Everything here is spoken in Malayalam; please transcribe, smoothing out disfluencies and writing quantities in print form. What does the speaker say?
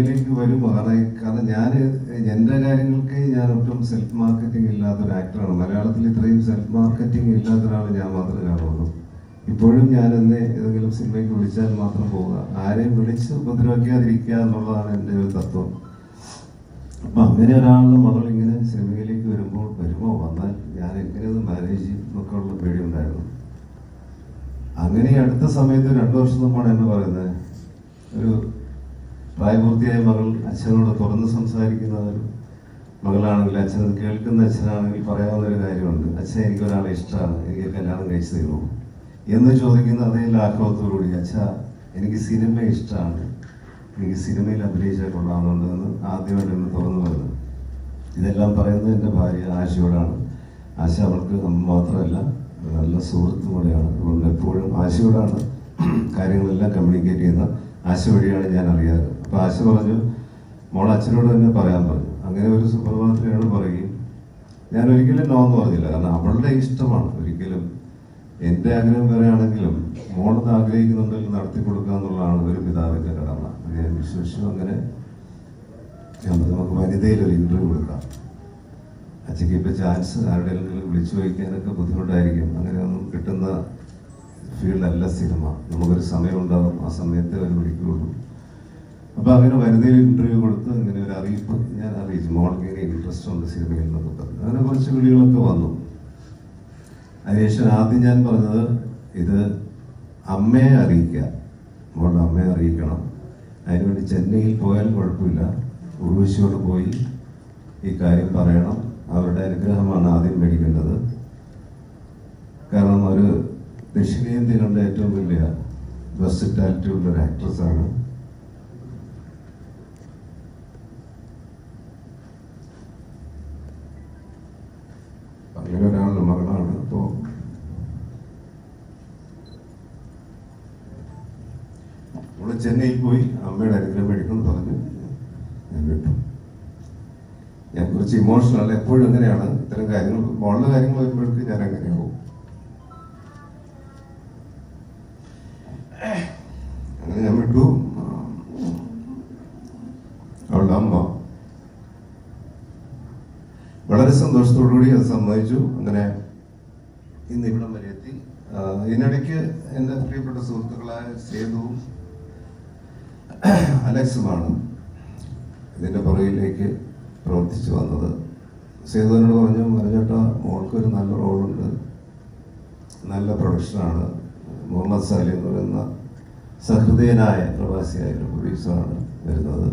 ിലേക്ക് വരുമോ? കാരണം ഞാൻ എൻ്റെ കാര്യങ്ങൾക്ക് ഞാൻ ഒട്ടും സെൽഫ് മാർക്കറ്റിംഗ് ഇല്ലാത്തൊരു ആക്ടറാണ്. മലയാളത്തിൽ ഇത്രയും സെൽഫ് മാർക്കറ്റിംഗ് ഇല്ലാത്ത ഒരാൾ ഞാൻ മാത്രമേ കാണുള്ളൂ. ഇപ്പോഴും ഞാൻ എന്നെ ഏതെങ്കിലും സിനിമയ്ക്ക് വിളിച്ചാൽ മാത്രം പോവുക, ആരെയും വിളിച്ച് ഉപദ്രവിക്കാതിരിക്കുക എന്നുള്ളതാണ് എൻ്റെ ഒരു തത്വം. അപ്പം അങ്ങനെ ഒരാളുടെ മകൾ ഇങ്ങനെ സിനിമയിലേക്ക് വരുമോ വന്നാൽ ഞാൻ എങ്ങനെയൊന്ന് മാനേജ് ചെയ്യും എന്നൊക്കെ ഉള്ള പേടിയുണ്ടായിരുന്നു. അങ്ങനെ അടുത്ത സമയത്ത് 2 വർഷം മുമ്പാണ് എന്നെ പറയുന്നത്, ഒരു പ്രായപൂർത്തിയായ മകൾ അച്ഛനോട് തുറന്ന് സംസാരിക്കുന്ന ഒരു മകളാണെങ്കിൽ, അച്ഛനത് കേൾക്കുന്ന അച്ഛനാണെങ്കിൽ പറയാവുന്നൊരു കാര്യമുണ്ട്: അച്ഛൻ എനിക്കൊരാളെ ഇഷ്ടമാണ്, എനിക്ക് കല്യാണം കഴിച്ചു തരുമോ എന്ന് ചോദിക്കുന്ന അതേ ലാഘവത്തോടുകൂടി, അച്ഛാ എനിക്ക് സിനിമ ഇഷ്ടമാണ്, എനിക്ക് സിനിമയിൽ അഭിനയിച്ചാൽ കൊള്ളാമെന്നുണ്ടെന്ന് ആദ്യമായിട്ട് എന്നെ തുറന്നു വരുന്നത്. ഇതെല്ലാം പറയുന്നത് എൻ്റെ ഭാര്യ ആശയോടാണ്. ആശ അവൾക്ക് അമ്മ മാത്രമല്ല, നല്ല സുഹൃത്തും കൂടെയാണ്. അതുകൊണ്ട് എപ്പോഴും ആശയോടാണ് കാര്യങ്ങളെല്ലാം കമ്മ്യൂണിക്കേറ്റ് ചെയ്യുന്ന. ആശ വഴിയാണ് ഞാൻ അറിയാറ്. അപ്പോൾ ആശ പറഞ്ഞു, മോൾ അച്ഛനോട് തന്നെ പറയാൻ പറഞ്ഞു. അങ്ങനെ ഒരു സുപ്രഭാതത്തിലാണ് പറയുകയും ഞാൻ ഒരിക്കലും നോ എന്ന് പറഞ്ഞില്ല. കാരണം അവളുടെ ഇഷ്ടമാണ്. ഒരിക്കലും എൻ്റെ ആഗ്രഹം വരെയാണെങ്കിലും മോളത് ആഗ്രഹിക്കുന്നുണ്ടെങ്കിൽ നടത്തി കൊടുക്കുക എന്നുള്ളതാണ് ഒരു പിതാവിൻ്റെ കടമ. ഞാൻ വിശ്വസിച്ചു. അങ്ങനെ നമുക്ക് വനിതയിലൊരു ഇൻ്റർവ്യൂ കൊടുക്കാം. അച്ഛക്ക് ഇപ്പോൾ ചാൻസ് ആരുടെയെങ്കിലും വിളിച്ചു വയ്ക്കാനൊക്കെ ബുദ്ധിമുട്ടായിരിക്കും. അങ്ങനെയൊന്നും കിട്ടുന്ന ഫീൽഡല്ല സിനിമ. നമുക്കൊരു സമയമുണ്ടാകും, ആ സമയത്ത് അവർ വിളിക്കുകയുള്ളൂ. അപ്പോൾ അങ്ങനെ വനിതയിൽ ഇൻ്റർവ്യൂ കൊടുത്ത് ഇങ്ങനെ ഒരു അറിയിപ്പ് ഞാൻ അറിയിച്ചു, മോൾക്ക് ഇങ്ങനെ ഇൻട്രസ്റ്റ് ഉണ്ട് സിനിമയിൽ എന്നൊക്കെ പറഞ്ഞു. അങ്ങനെ കുറച്ച് വിളികളൊക്കെ വന്നു. അതിനുശേഷം ആദ്യം ഞാൻ പറഞ്ഞത്, ഇത് അമ്മയെ അറിയിക്കുക, മോളുടെ അമ്മയെ അറിയിക്കണം. അതിനുവേണ്ടി ചെന്നൈയിൽ പോയാലും കുഴപ്പമില്ല, ഉർവശിയോട് പോയി ഈ കാര്യം പറയണം. അവരുടെ അനുഗ്രഹമാണ് ആദ്യം മേടിക്കേണ്ടത്. കാരണം ഒരു ദക്ഷിണേന്ത്യ കണ്ട ഏറ്റവും വലിയ വെർസറ്റാലിറ്റി ഉള്ളൊരു ആക്ട്രസ്സാണ്. അങ്ങനെ ഒരാളുടെ മകളാണ്. അപ്പോൾ നമ്മൾ ചെന്നൈയിൽ പോയി അമ്മയുടെ അനുഗ്രഹം മേടിക്കണം പറഞ്ഞു. ഞാൻ വിട്ടു. ഞാൻ കുറച്ച് ഇമോഷണൽ, എപ്പോഴും അങ്ങനെയാണ്. ഇത്തരം കാര്യങ്ങൾ, മോളുടെ കാര്യങ്ങൾ വരുമ്പോഴേക്ക് ഞാൻ അങ്ങനെയാവും. അങ്ങനെ ഞാൻ വിട്ടു. അവളുടെ അമ്മ വളരെ സന്തോഷത്തോടുകൂടി അത് സമ്മതിച്ചു. അങ്ങനെ ഇന്ന് ഇവിടം വരെ എത്തി. ഇതിനിടയ്ക്ക് എൻ്റെ പ്രിയപ്പെട്ട സുഹൃത്തുക്കളായ സേതുവും അലക്സുമാണ് ഇതിൻ്റെ പുറകിലേക്ക് പ്രവർത്തിച്ചു വന്നത്. സേതുവിനോട് പറഞ്ഞു, പറഞ്ഞേട്ടാ മോൾക്കൊരു നല്ല റോളുണ്ട്, നല്ല പ്രൊഡക്ഷനാണ്. മുഹമ്മദ് സാലി എന്ന് പറയുന്ന സഹൃദയനായ പ്രവാസിയായ ഒരു പ്രൊഡ്യൂസറാണ് വരുന്നത്.